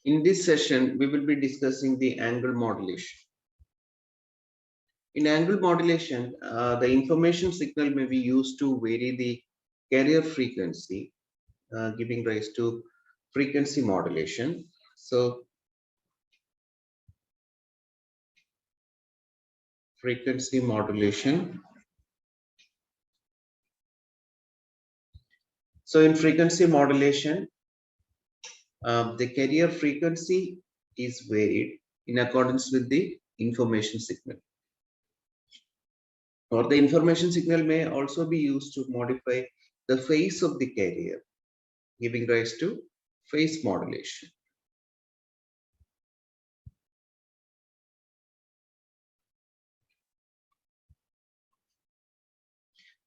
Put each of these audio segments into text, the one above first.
In this session, we will be discussing the angle modulation. In angle modulation, the information signal may be used to vary the carrier frequency, giving rise to frequency modulation. So, frequency modulation. So, in frequency modulation, the carrier frequency is varied in accordance with the information signal. Or the information signal may also be used to modify the phase of the carrier, giving rise to phase modulation.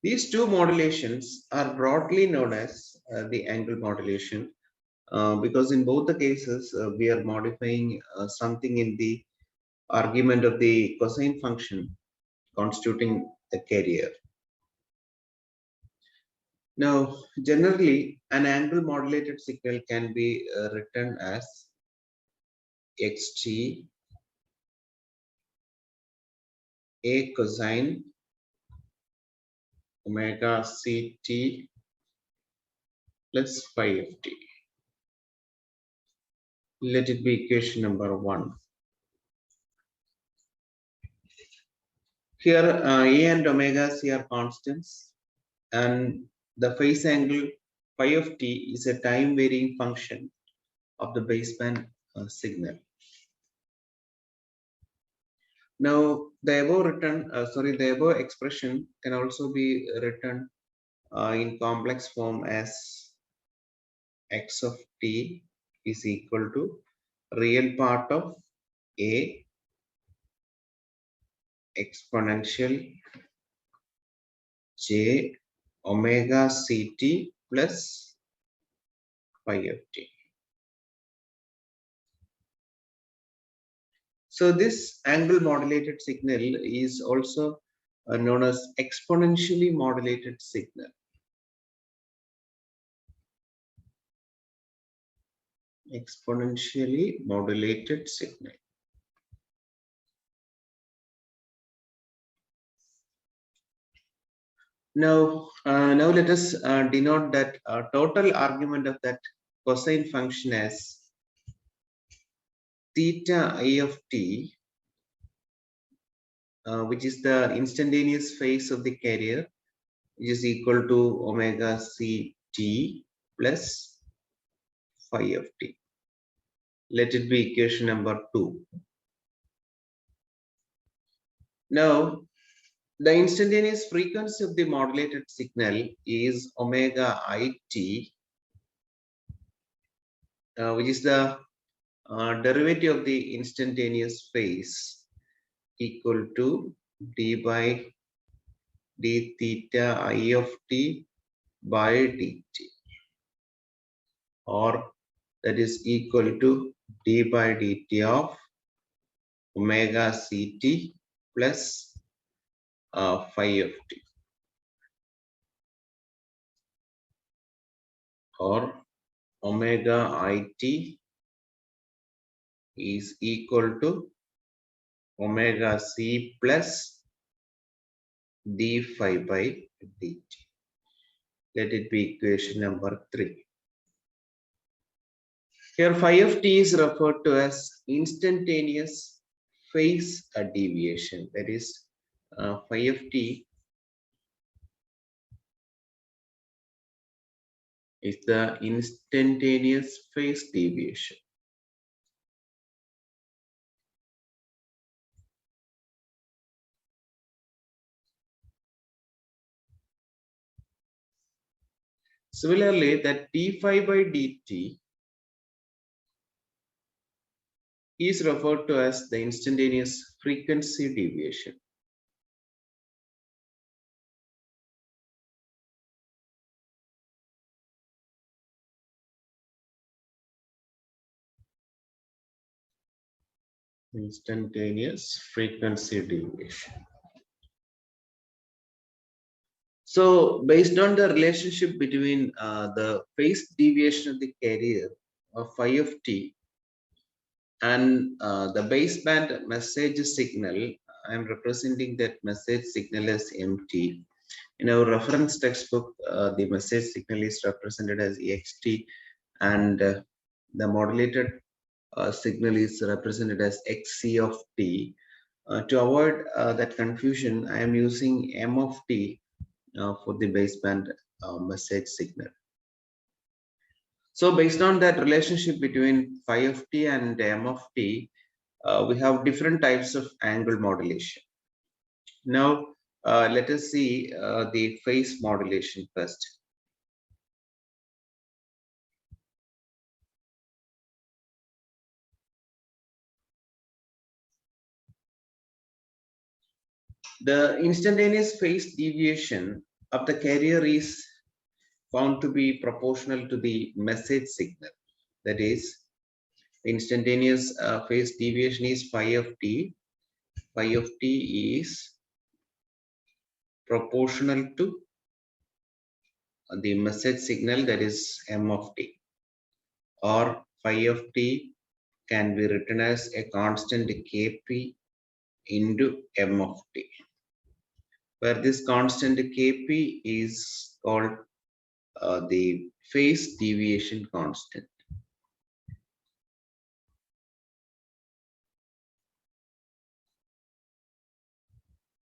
These two modulations are broadly known as the angle modulation because in both the cases we are modifying something in the argument of the cosine function constituting the carrier. Now, generally, an angle modulated signal can be written as xt a cosine omega ct plus phi of t. Let it be equation number 1. Here a and omega c are constants and the phase angle phi of t is a time varying function of the baseband signal. Now the above expression can also be written in complex form as x of t is equal to real part of a exponential j omega ct plus phi of t. So this angle modulated signal is also known as exponentially modulated signal. Exponentially modulated signal. Now let us denote that total argument of that cosine function as theta I of t, which is the instantaneous phase of the carrier, which is equal to omega c t plus phi of t. Let it be equation number 2. Now, the instantaneous frequency of the modulated signal is omega I t, which is the derivative of the instantaneous phase equal to d by d theta I of t by dt, or that is equal to d by dt of omega ct plus phi of t, or omega it is equal to omega c plus d phi by dt. Let it be equation number 3. Here phi of t is referred to as instantaneous phase deviation. That is phi of t is the instantaneous phase deviation. Similarly, that d phi by dt is referred to as the instantaneous frequency deviation. Instantaneous frequency deviation. So, based on the relationship between the phase deviation of the carrier of phi of t and the baseband message signal, I am representing that message signal as MT. In our reference textbook, the message signal is represented as EXT, and the modulated signal is represented as XC of T. To avoid that confusion, I am using M of T for the baseband message signal. So based on that relationship between phi of t and m of t, we have different types of angle modulation. Now, let us see the phase modulation first. The instantaneous phase deviation of the carrier is found to be proportional to the message signal. That is, instantaneous phase deviation is phi of t. Phi of t is proportional to the message signal, that is m of t, or phi of t can be written as a constant kp into m of t, where this constant kp is called the phase deviation constant.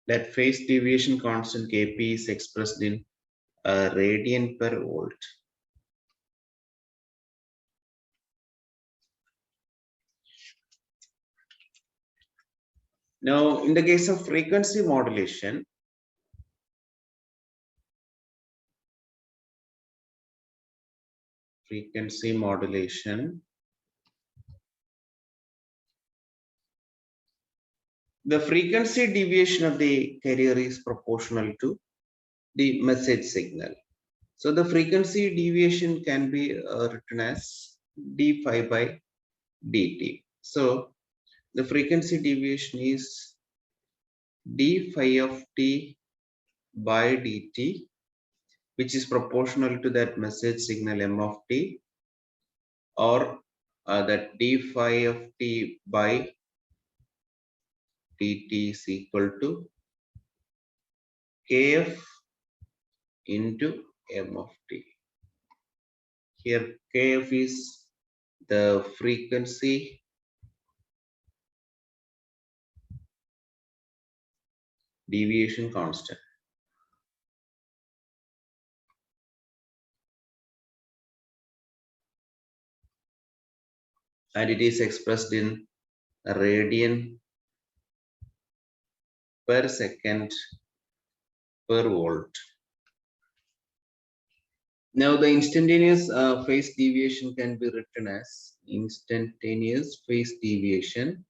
That phase deviation constant kp is expressed in radian per volt. Now, in the case of frequency modulation, the frequency deviation of the carrier is proportional to the message signal. So the frequency deviation can be written as d phi by dt. So the frequency deviation is d phi of t by dt, which is proportional to that message signal m of t, or that d phi of t by dt is equal to kf into m of t. Here kf is the frequency deviation constant. And it is expressed in radian per second per volt. Now the instantaneous phase deviation can be written as instantaneous phase deviation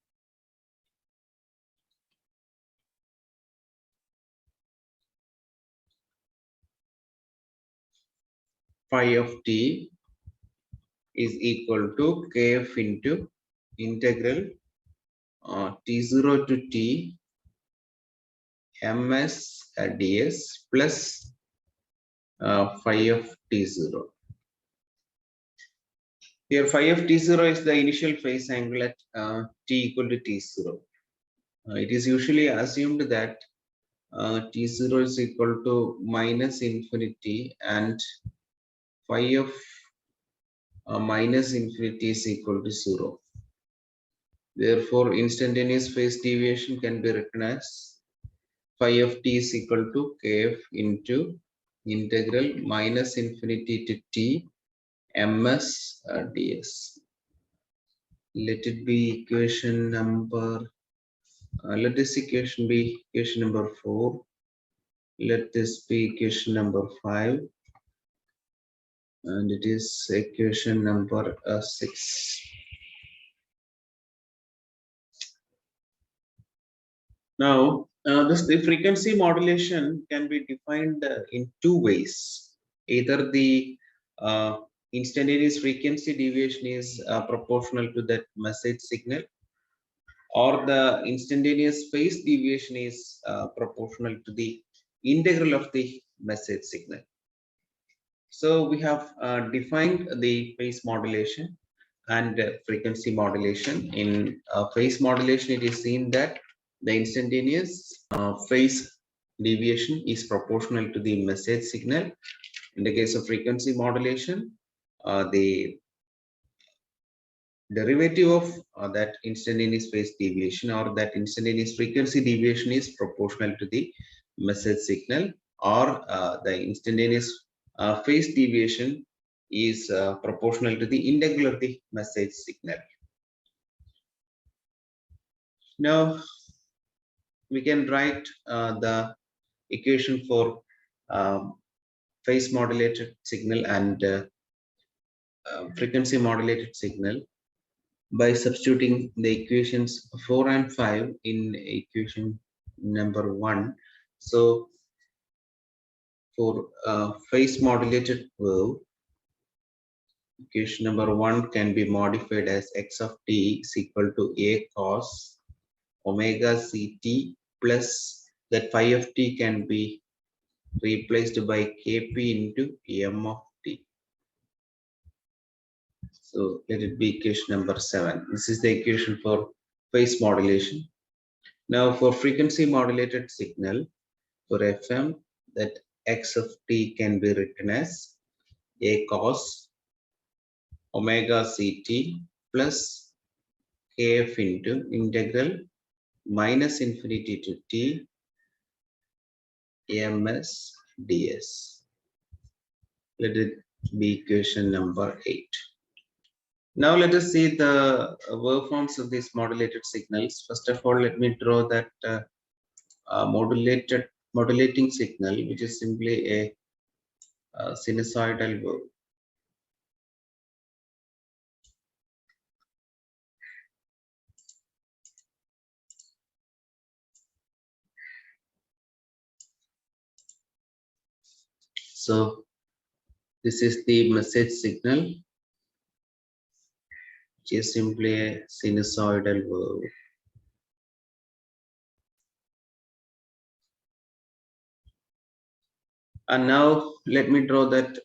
phi of t is equal to kf into integral t0 to t ms ds plus phi of t0. Here phi of t0 is the initial phase angle at t equal to t0. It is usually assumed that t0 is equal to minus infinity and phi of minus infinity is equal to 0. Therefore, instantaneous phase deviation can be written as phi of t is equal to kf into integral minus infinity to t ms ds. Let it be equation number, let this equation be equation number 4. Let this be equation number 5. And it is equation number 6. Now, the frequency modulation can be defined in two ways. Either the instantaneous frequency deviation is proportional to that message signal, or the instantaneous phase deviation is proportional to the integral of the message signal. So we have defined the phase modulation, and frequency modulation. In phase modulation, it is seen that the instantaneous phase deviation is proportional to the message signal. In the case of frequency modulation, the derivative of that instantaneous phase deviation or that instantaneous frequency deviation is proportional to the message signal, or the instantaneous phase deviation is proportional to the integral of the message signal. Now we can write the equation for phase modulated signal and frequency modulated signal by substituting the equations 4 and 5 in equation number 1. So for phase modulated curve, equation number 1 can be modified as x of t is equal to a cos omega ct plus that phi of t can be replaced by kp into m of t. So let it be equation number 7. This is the equation for phase modulation. Now for frequency modulated signal for FM, that x of t can be written as a cos omega ct plus kf into integral minus infinity to t ms ds. Let it be equation number 8. Now let us see the waveforms of these modulated signals. First of all, let me draw that modulating signal, which is simply a sinusoidal wave. So this is the message signal, which is simply a sinusoidal wave. And now let me draw that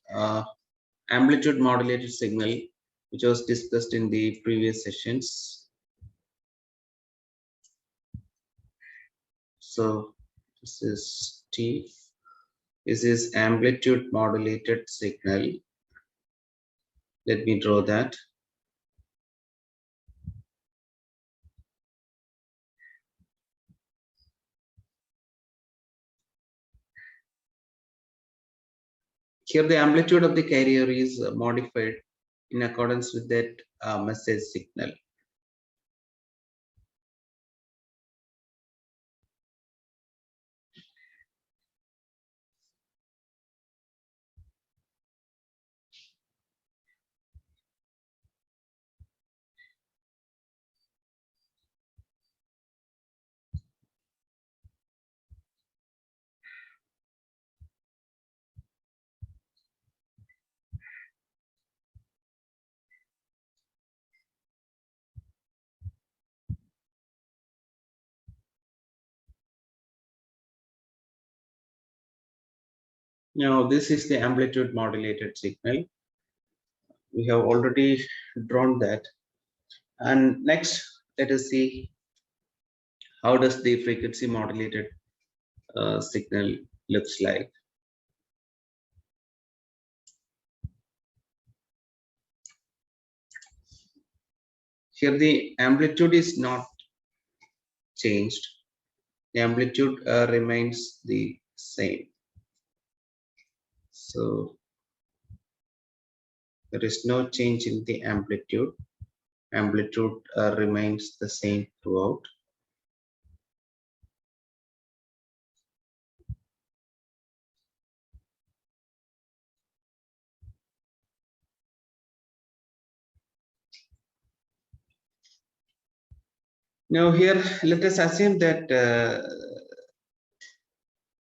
amplitude modulated signal, which was discussed in the previous sessions. So this is T. This is amplitude modulated signal. Let me draw that. Here the amplitude of the carrier is modified in accordance with that message signal. Now this is the amplitude modulated signal. We have already drawn that. And next, let us see how does the frequency modulated signal looks like. Here the amplitude is not changed. The amplitude remains the same. So there is no change in the amplitude. Amplitude remains the same throughout. Now here, let us assume that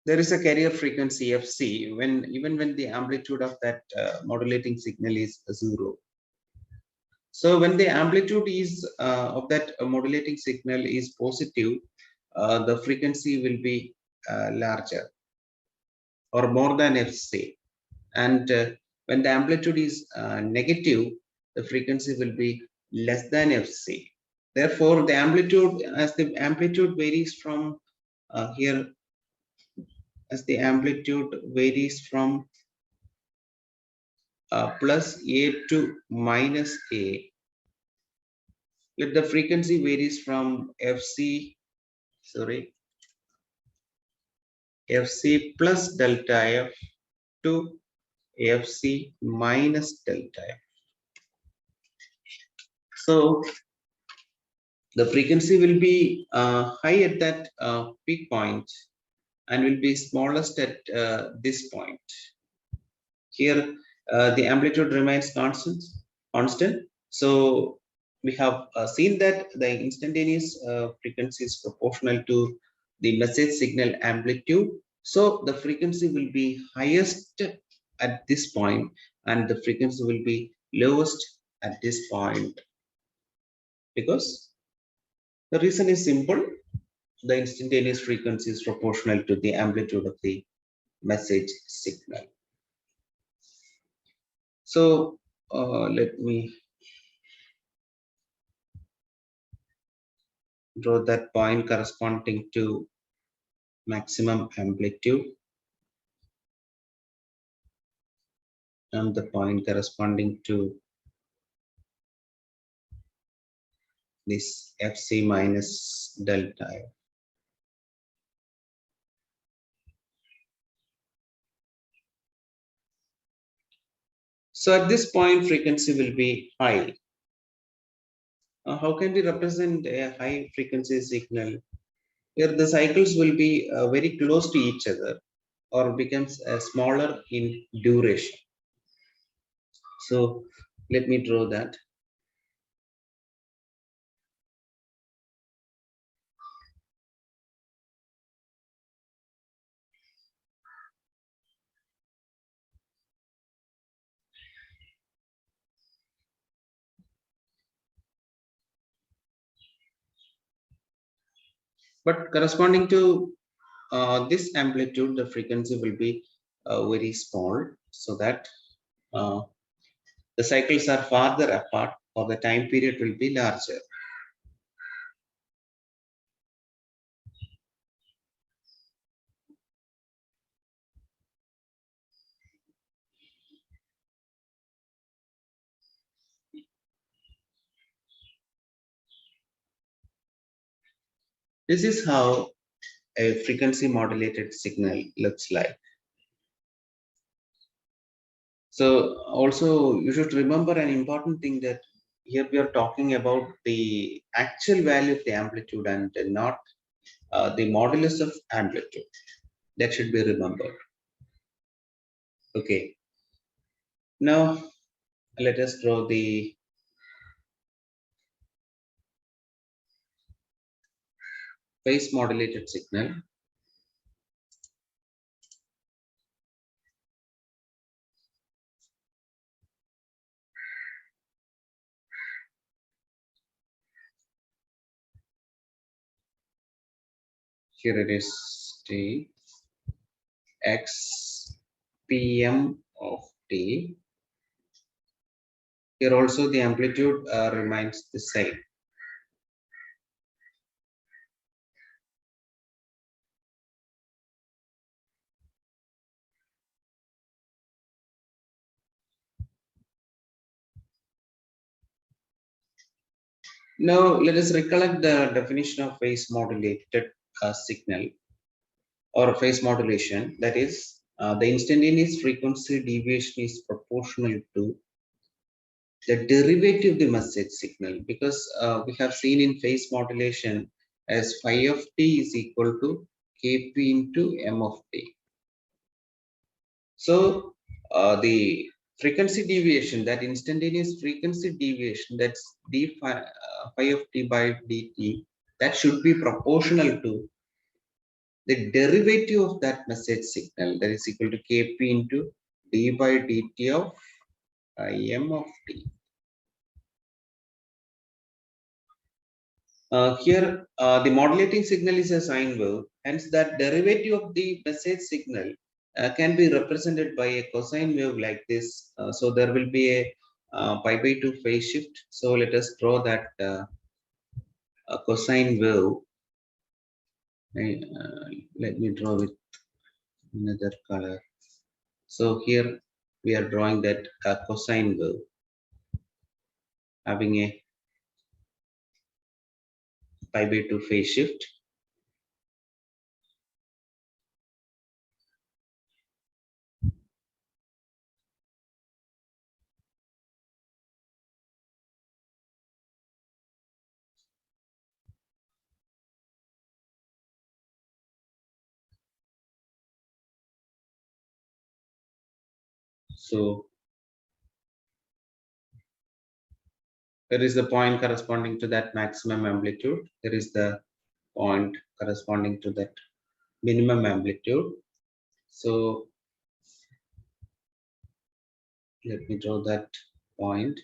there is a carrier frequency fc even when the amplitude of that modulating signal is 0. So when the amplitude is of that modulating signal is positive, the frequency will be larger or more than fc, and when the amplitude is negative, the frequency will be less than fc. Therefore, the amplitude, as the amplitude varies from here, as the amplitude varies from plus a to minus a, let the frequency varies from fc, sorry, fc plus delta f to fc minus delta f. So the frequency will be high at that peak point and will be smallest at this point. Here, the amplitude remains constant. So we have seen that the instantaneous frequency is proportional to the message signal amplitude. So the frequency will be highest at this point, and the frequency will be lowest at this point, because the reason is simple. The instantaneous frequency is proportional to the amplitude of the message signal. So let me draw that point corresponding to maximum amplitude and the point corresponding to this fc minus delta f. So at this point, frequency will be high. How can we represent a high frequency signal? Here the cycles will be very close to each other or becomes smaller in duration. So let me draw that. But corresponding to this amplitude, the frequency will be very small, so that uh, the cycles are farther apart or the time period will be larger. This is how a frequency modulated signal looks like. So also you should remember an important thing, that here we are talking about the actual value of the amplitude and not the modulus of amplitude. That should be remembered. Okay. Now let us draw the phase modulated signal. Here it is t x pm of t. Here also the amplitude remains the same. Now let us recollect the definition of phase modulated signal or phase modulation. That is, the instantaneous frequency deviation is proportional to the derivative of the message signal, because we have seen in phase modulation as phi of t is equal to kp into m of t. So the frequency deviation, that instantaneous frequency deviation, that's d phi of t by dt, that should be proportional to the derivative of that message signal, that is equal to kp into d by dt of m of t. Here, the modulating signal is a sine wave, hence that derivative of the message signal can be represented by a cosine wave like this. So there will be a pi by 2 phase shift. So let us draw that a cosine wave. Let me draw with another color. So here we are drawing that cosine wave having a pi by 2 phase shift. So there is the point corresponding to that maximum amplitude. There is the point corresponding to that minimum amplitude. So let me draw that point.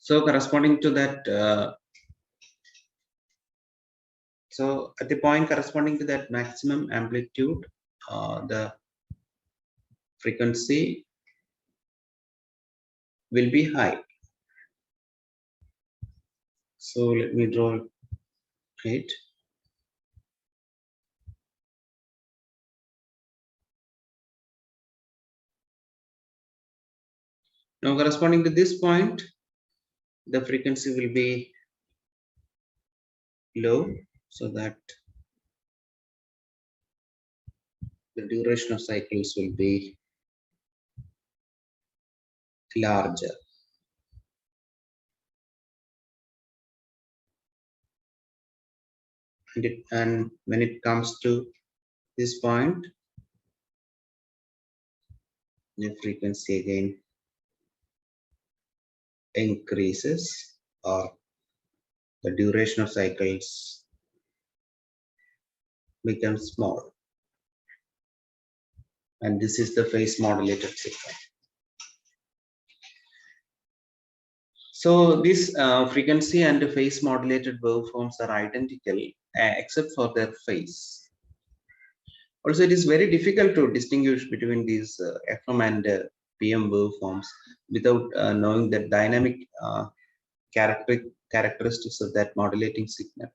So corresponding to that, so at the point corresponding to that maximum amplitude, the frequency will be high. So let me draw it. Now corresponding to this point, the frequency will be low, so that the duration of cycles will be larger. And when it comes to this point, the frequency again increases, or the duration of cycles becomes small. And this is the phase modulated signal. So this frequency and phase modulated waveforms are identical except for their phase. Also, it is very difficult to distinguish between these FM and PM waveforms without knowing the dynamic characteristics of that modulating signal.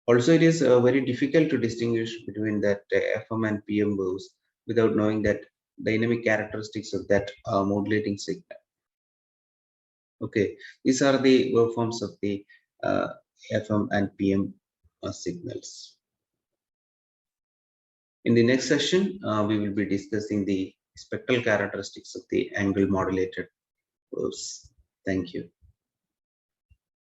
Also, it is very difficult to distinguish between that FM and PM waves without knowing that dynamic characteristics of that modulating signal. Okay, these are the waveforms of the FM and PM signals. In the next session, we will be discussing the spectral characteristics of the angle modulated waves. Thank you.